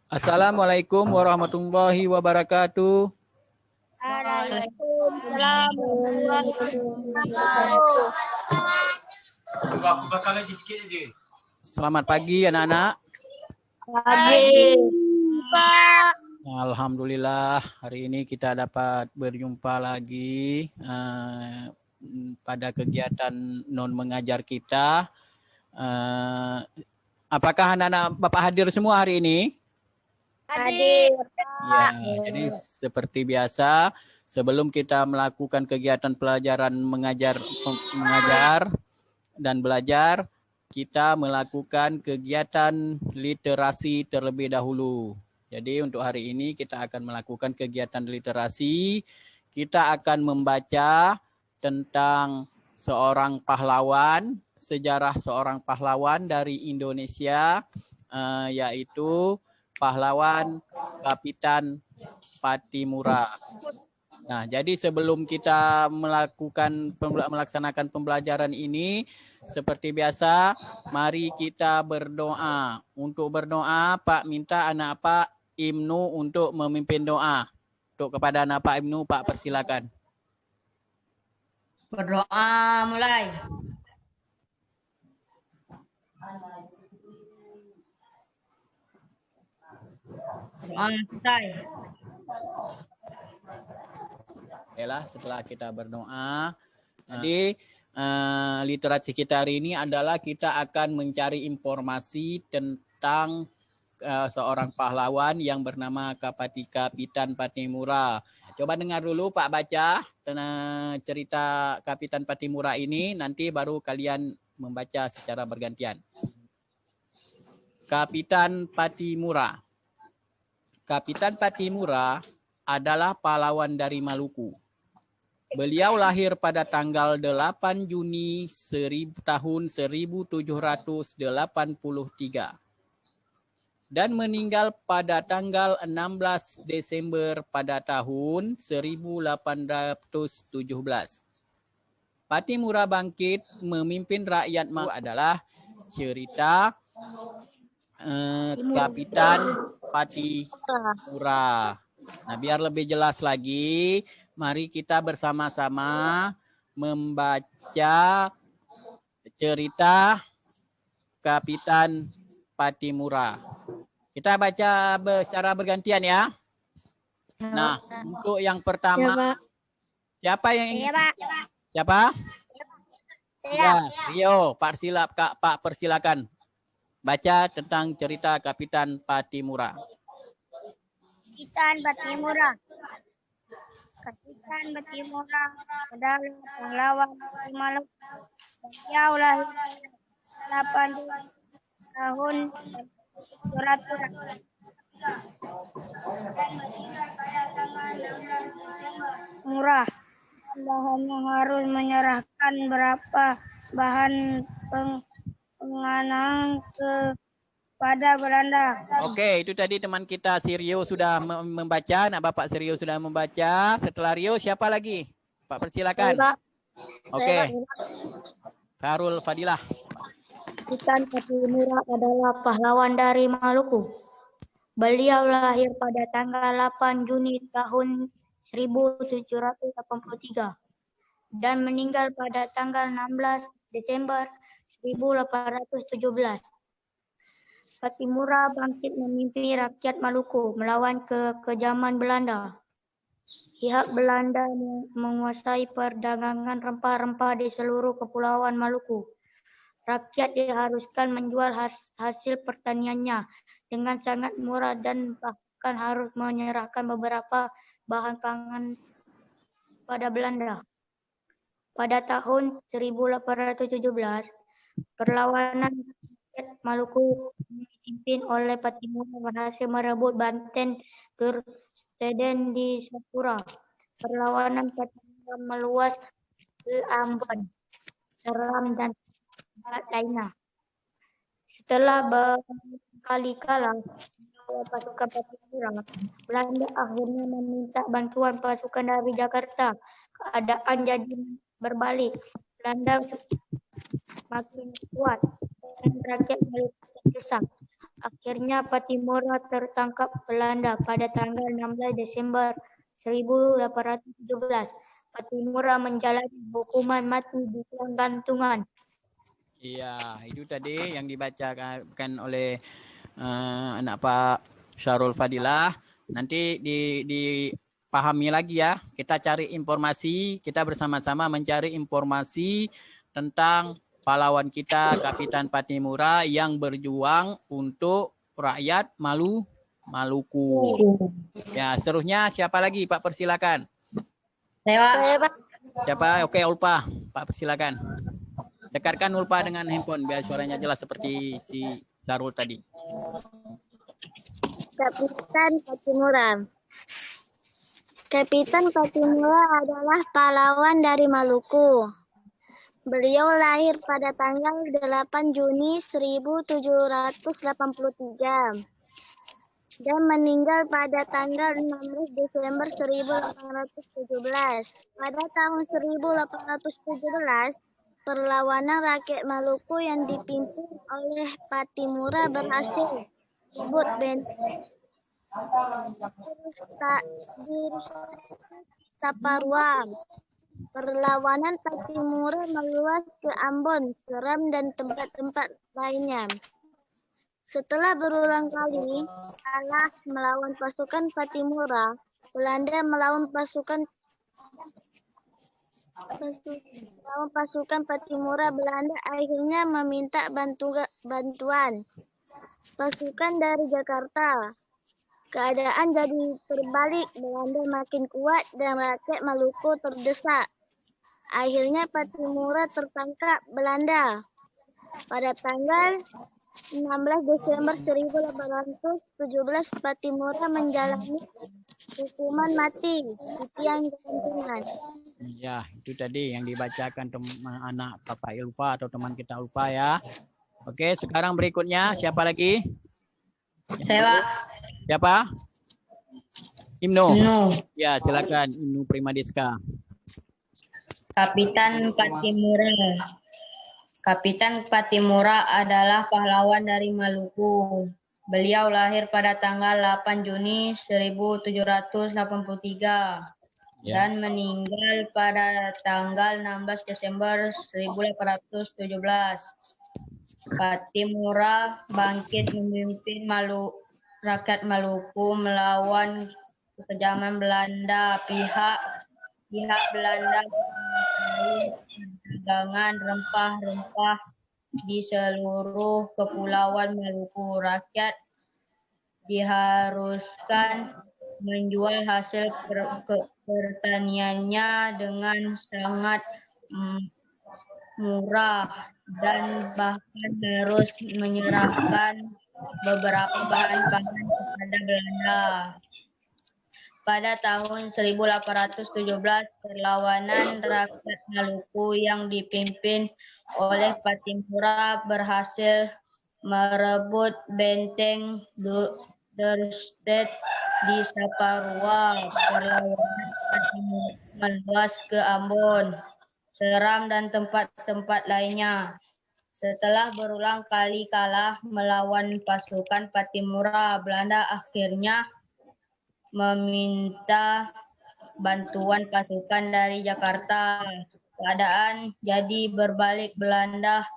Assalamualaikum warahmatullahi wabarakatuh. Waalaikumsalam warahmatullahi wabarakatuh. Selamat pagi anak-anak. Pagi, Pak. Alhamdulillah hari ini kita dapat berjumpa lagi pada kegiatan non mengajar kita. Apakah anak-anak Bapak hadir semua hari ini? Hadir. Ya, jadi seperti biasa sebelum kita melakukan kegiatan pelajaran mengajar dan belajar, kita melakukan kegiatan literasi terlebih dahulu. Jadi untuk hari ini kita akan melakukan kegiatan literasi. Kita akan membaca tentang seorang pahlawan, sejarah seorang pahlawan dari Indonesia, yaitu pahlawan Kapitan Pattimura. Nah, jadi sebelum kita melaksanakan pembelajaran ini, seperti biasa, mari kita berdoa. Untuk berdoa, Pak minta anak Pak Ibnu untuk memimpin doa. Untuk kepada anak Pak Ibnu, Pak persilakan. Berdoa mulai. Doa selesai. Okelah, setelah kita berdoa, jadi literasi kita hari ini adalah kita akan mencari informasi tentang seorang pahlawan yang bernama Kapitan Pattimura. Coba dengar dulu Pak baca cerita Kapitan Pattimura ini, nanti baru kalian membaca secara bergantian. Kapitan Pattimura. Kapitan Pattimura adalah pahlawan dari Maluku. Beliau lahir pada tanggal 8 Juni tahun 1783 dan meninggal pada tanggal 16 Desember pada tahun 1817. Pattimura bangkit memimpin rakyat Maluku adalah cerita Kapitan Pattimura. Nah, biar lebih jelas lagi, mari kita bersama-sama membaca cerita Kapitan Pattimura. Kita baca secara bergantian ya. Nah, untuk yang pertama, siapa yang ingin? Siapa? Ya, Rio, Pak persilakan. Baca tentang cerita Kapitan Pattimura. Kapitan Pattimura. Kapitan Pattimura adalah pahlawan dari Maluku. Beliau lahir 8 tahun 1700 dan meninggal pada tanggal 16 Desember. Murah. Anda hanya harus menyerahkan berapa bahan penganang kepada Belanda. Oke, itu tadi teman kita si Rio sudah membaca. Nah, Bapak si Rio sudah membaca. Setelah Rio siapa lagi? Pak persilakan. Oke. Farul Fadilah. Kapitan Pattimura adalah pahlawan dari Maluku. Beliau lahir pada tanggal 8 Juni tahun 1783 dan meninggal pada tanggal 16 Desember 1817. Pattimura bangkit memimpin rakyat Maluku melawan kekejaman Belanda. Pihak Belanda menguasai perdagangan rempah-rempah di seluruh kepulauan Maluku. Rakyat diharuskan menjual hasil pertaniannya dengan sangat murah dan bahkan harus menyerahkan beberapa bahan pangan pada Belanda. Pada tahun 1817, perlawanan rakyat Maluku dipimpin oleh Pattimura berhasil merebut Banten Gursteden di Sapura. Perlawanan Pattimura meluas ke Ambon, Seram, dan barat lainnya. Setelah berkali-kali melawan pasukan Pattimura, Belanda akhirnya meminta bantuan pasukan dari Jakarta. Keadaan jadi berbalik. Belanda makin kuat dan rakyat Maluku terdesak. Akhirnya Patimura tertangkap Belanda pada tanggal 16 Desember 1817. Patimura menjalani hukuman mati di tiang gantungan. Iya, itu tadi yang dibacakan oleh anak Pak Syarul Fadilah. Nanti dipahami lagi ya. Kita cari informasi, kita bersama-sama mencari informasi tentang pahlawan kita Kapitan Patimura yang berjuang untuk rakyat Maluku. Ya, seterusnya siapa lagi Pak? Persilakan. Saya, Pak. Siapa? Oke, Ulpa. Pak, persilakan. Dekatkan Ulpa dengan handphone biar suaranya jelas seperti si Darul tadi. Kapitan Patimura. Kapitan Patimura adalah pahlawan dari Maluku. Beliau lahir pada tanggal 8 Juni 1783 dan meninggal pada tanggal 16 Desember 1817. Pada tahun 1817, perlawanan rakyat Maluku yang dipimpin oleh Patimura berhasil merebut benteng di Saparua. Perlawanan Patimura meluas ke Ambon, Seram, dan tempat-tempat lainnya. Setelah berulang kali kalah melawan pasukan Patimura, Belanda melawan pasukan Patimura. Belanda akhirnya meminta bantuan pasukan dari Jakarta. Keadaan jadi terbalik, Belanda makin kuat dan rakyat Maluku terdesak. Akhirnya Patimura tertangkap Belanda. Pada tanggal 16 Desember 1817, Patimura menjalani hukuman mati di tiang gantungan. Ya, itu tadi yang dibacakan anak Bapak Ulpa atau teman kita Ulpa ya. Oke, sekarang berikutnya siapa lagi? Saya, Pak. Siapa? Imno. Ibnu. Ya, silakan Imnu Primadeska. Kapitan Patimura. Kapitan Patimura adalah pahlawan dari Maluku. Beliau lahir pada tanggal 8 Juni 1783 dan meninggal pada tanggal 16 Desember 1817. Patimura bangkit memimpin rakyat Maluku melawan kekejaman Belanda. Pihak Belanda perdagangan rempah-rempah di seluruh kepulauan Maluku. Rakyat diharuskan menjual hasil pertaniannya dengan sangat murah dan bahkan harus menyerahkan beberapa bahan-bahan kepada Belanda. Pada tahun 1817, perlawanan rakyat Maluku yang dipimpin oleh Patimura berhasil merebut benteng Dorset di Saparua. Perlawanan Patimura meluas ke Ambon, Seram, dan tempat-tempat lainnya. Setelah berulang kali kalah melawan pasukan Patimura, Belanda akhirnya meminta bantuan pasukan dari Jakarta. Keadaan jadi berbalik, Belanda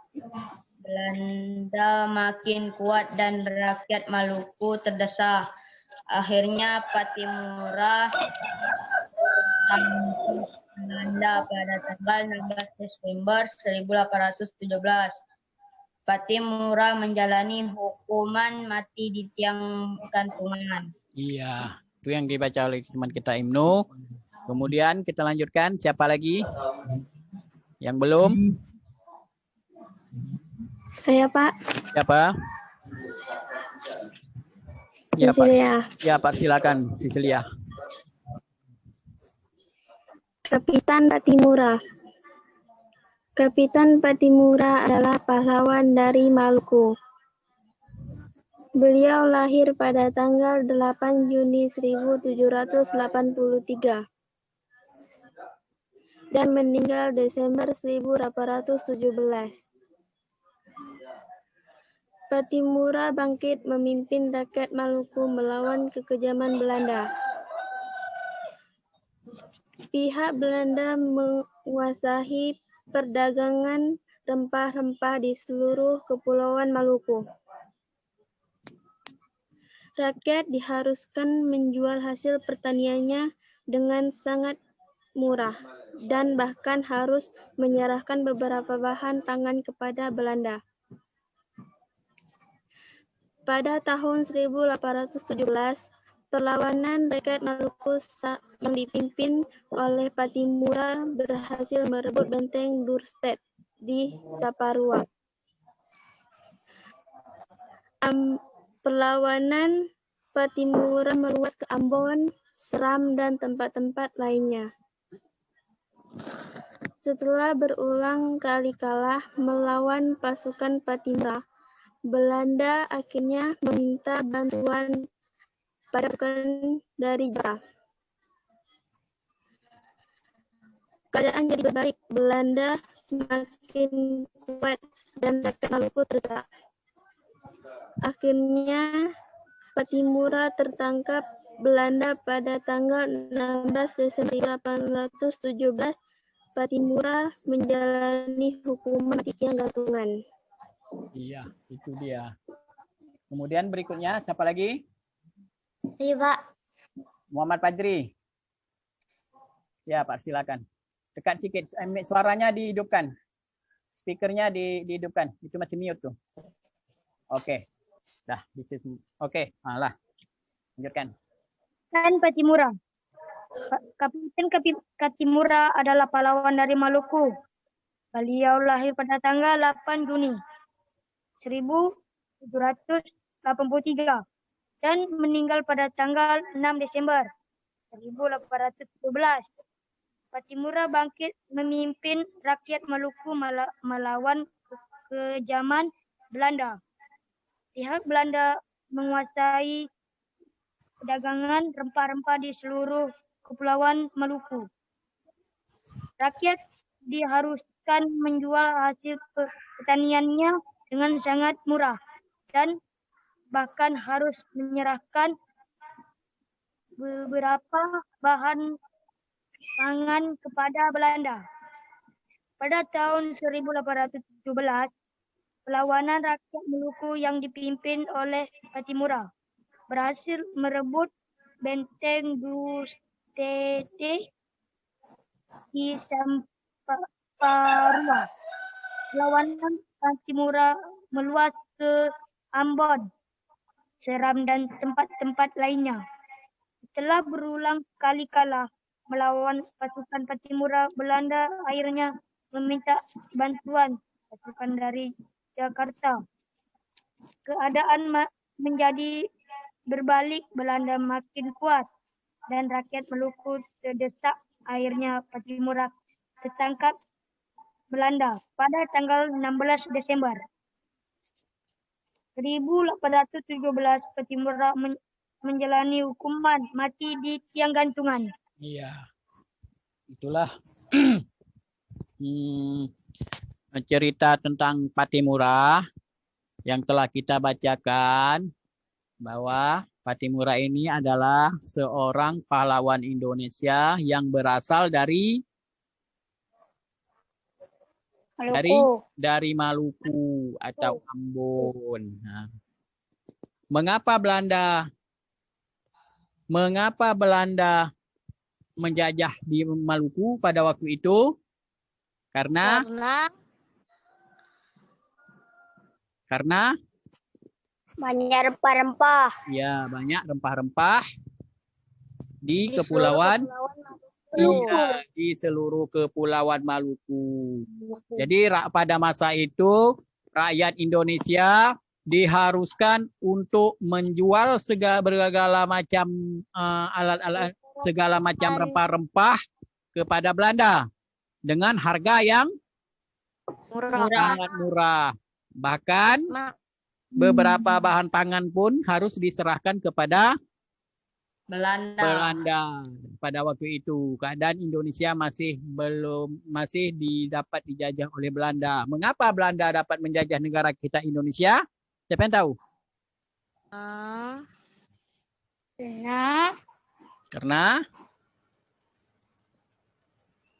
makin kuat dan rakyat Maluku terdesak. Akhirnya Patimura Belanda pada tanggal 16 Desember 1817. Patimura menjalani hukuman mati di tiang gantungan. Iya, itu yang dibaca oleh teman kita Imnu. Kemudian kita lanjutkan. Siapa lagi? Yang belum? Saya, Pak. Siapa? Ya, Pak. Cecilia. Ya, Pak, silakan. Cecilia. Kapitan Patimura. Kapitan Patimura adalah pahlawan dari Maluku. Beliau lahir pada tanggal 8 Juni 1783 dan meninggal Desember 1817. Patimura bangkit memimpin rakyat Maluku melawan kekejaman Belanda. Pihak Belanda menguasai perdagangan rempah-rempah di seluruh Kepulauan Maluku. Rakyat diharuskan menjual hasil pertaniannya dengan sangat murah dan bahkan harus menyerahkan beberapa bahan pangan kepada Belanda. Pada tahun 1817, perlawanan rakyat Maluku yang dipimpin oleh Patimura berhasil merebut benteng Dorset di Saparua. Perlawanan Patimura meluas ke Ambon, Seram, dan tempat-tempat lainnya. Setelah berulang kali kalah melawan pasukan Patimura, Belanda akhirnya meminta bantuan pada pasukan dari Jepang. Keadaan jadi berbalik, Belanda semakin kuat dan rakyat Maluku terdesak. Akhirnya Patimura tertangkap Belanda pada tanggal 16 Desember 1817. Patimura menjalani hukuman mati tiang gantungan. Iya, itu dia. Kemudian berikutnya siapa lagi? Iya, Pak. Muhammad Fadri. Ya, Pak, silakan. Dekat sedikit, suaranya dihidupkan. Speakernya dihidupkan. Itu masih mute tuh. Oke. Dah, oke. Lah. Lanjutkan. Dan Patimura. Kapiten Patimura adalah pahlawan dari Maluku. Beliau lahir pada tanggal 8 Juni 1783 dan meninggal pada tanggal 6 Desember 1817. Patimura bangkit memimpin rakyat Maluku melawan kekejaman Belanda. Pihak Belanda menguasai perdagangan rempah-rempah di seluruh Kepulauan Maluku. Rakyat diharuskan menjual hasil pertaniannya dengan sangat murah dan bahkan harus menyerahkan beberapa bahan pangan kepada Belanda. Pada tahun 1817, perlawanan rakyat Maluku yang dipimpin oleh Patimura berhasil merebut benteng Dorset di Saparua. Perlawanan Patimura meluas ke Ambon, Seram, dan tempat-tempat lainnya. Setelah berulang kali kalah melawan pasukan Patimura, Belanda akhirnya meminta bantuan pasukan dari Jakarta. Keadaan menjadi berbalik, Belanda makin kuat dan rakyat Maluku terdesak. Akhirnya Patimura tertangkap Belanda pada tanggal 16 Desember 1817. Patimura menjalani hukuman mati di tiang gantungan. Iya, itulah cerita tentang Patimura yang telah kita bacakan, bahwa Patimura ini adalah seorang pahlawan Indonesia yang berasal dari Maluku atau Ambon. Nah, mengapa Belanda menjajah di Maluku pada waktu itu? Karena banyak rempah-rempah. Ya, banyak rempah-rempah di kepulauan. Iya, di seluruh Kepulauan Maluku. Jadi pada masa itu rakyat Indonesia diharuskan untuk menjual segala macam alat-alat, segala macam rempah-rempah kepada Belanda dengan harga yang sangat murah. Bahkan beberapa bahan pangan pun harus diserahkan kepada Belanda. Pada waktu itu keadaan Indonesia masih didapat dijajah oleh Belanda. Mengapa Belanda dapat menjajah negara kita Indonesia? Siapa yang tahu? Karena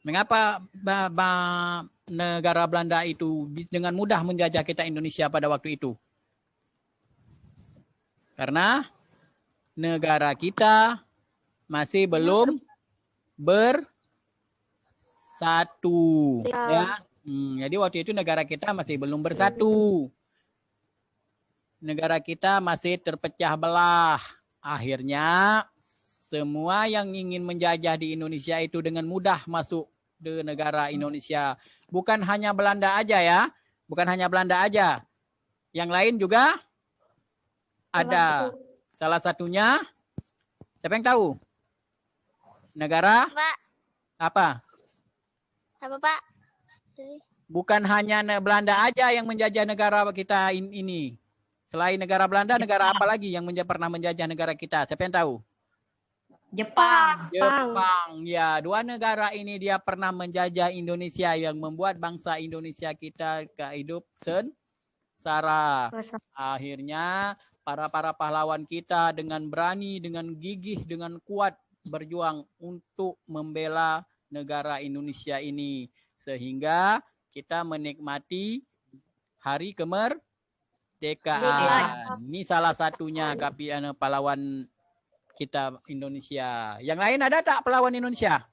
mengapa negara Belanda itu dengan mudah menjajah kita Indonesia pada waktu itu? Karena negara kita masih belum bersatu. Ya. Jadi waktu itu negara kita masih belum bersatu. Negara kita masih terpecah belah. Akhirnya semua yang ingin menjajah di Indonesia itu dengan mudah masuk ke negara Indonesia. Bukan hanya Belanda aja ya. Bukan hanya Belanda aja. Yang lain juga ada. Salah satunya, siapa yang tahu? Negara? Pak. Apa? Apa, Pak? Bukan hanya Belanda aja yang menjajah negara kita ini. Selain negara Belanda, negara apa lagi yang pernah menjajah negara kita? Siapa yang tahu? Jepang. Jepang. Ya, dua negara ini dia pernah menjajah Indonesia yang membuat bangsa Indonesia kita hidup sengsara. Akhirnya para pahlawan kita dengan berani, dengan gigih, dengan kuat berjuang untuk membela negara Indonesia ini sehingga kita menikmati hari kemerdekaan. Ini salah satunya pahlawan kita Indonesia. Yang lain ada tak pahlawan Indonesia?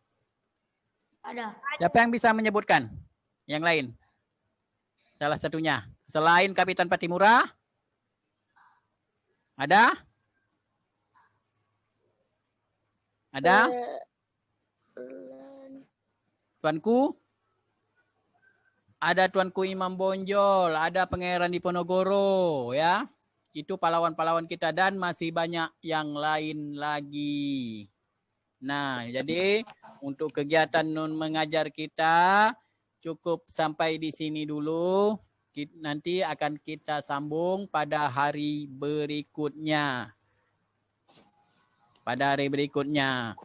Ada. Siapa yang bisa menyebutkan? Yang lain? Salah satunya. Selain Kapitan Patimura? Ada? Ada? Tuanku? Ada Tuanku Imam Bonjol, ada Pangeran Diponegoro, ya. Itu pahlawan-pahlawan kita dan masih banyak yang lain lagi. Nah, jadi untuk kegiatan mengajar kita cukup sampai di sini dulu. Nanti akan kita sambung pada hari berikutnya.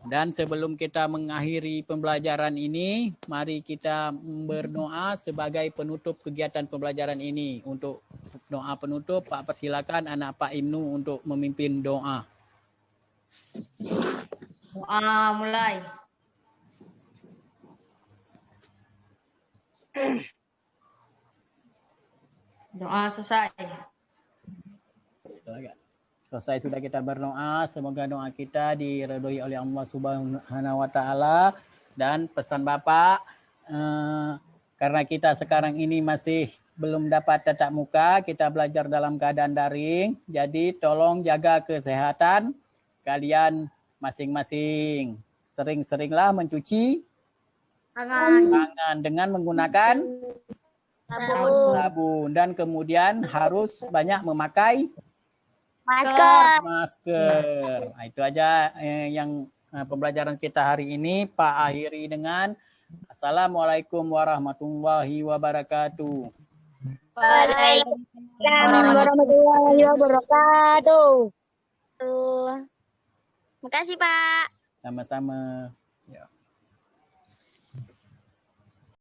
Dan sebelum kita mengakhiri pembelajaran ini, mari kita berdoa sebagai penutup kegiatan pembelajaran ini. Untuk doa penutup, Pak persilakan anak Pak Ibnu untuk memimpin doa. Doa mulai. Doa selesai. Selesai sudah kita berdoa, semoga doa kita diridhoi oleh Allah Subhanahu wa taala. Dan pesan Bapak, karena kita sekarang ini masih belum dapat tatap muka, kita belajar dalam keadaan daring. Jadi tolong jaga kesehatan kalian masing-masing. Sering-seringlah mencuci tangan dengan menggunakan sabun. Dan kemudian harus banyak memakai masker. Nah, itu aja yang pembelajaran kita hari ini. Pak akhiri dengan Assalamualaikum warahmatullahi wabarakatuh. Waalaikumsalam warahmatullahi wabarakatuh. Terima kasih, Pak. Sama-sama.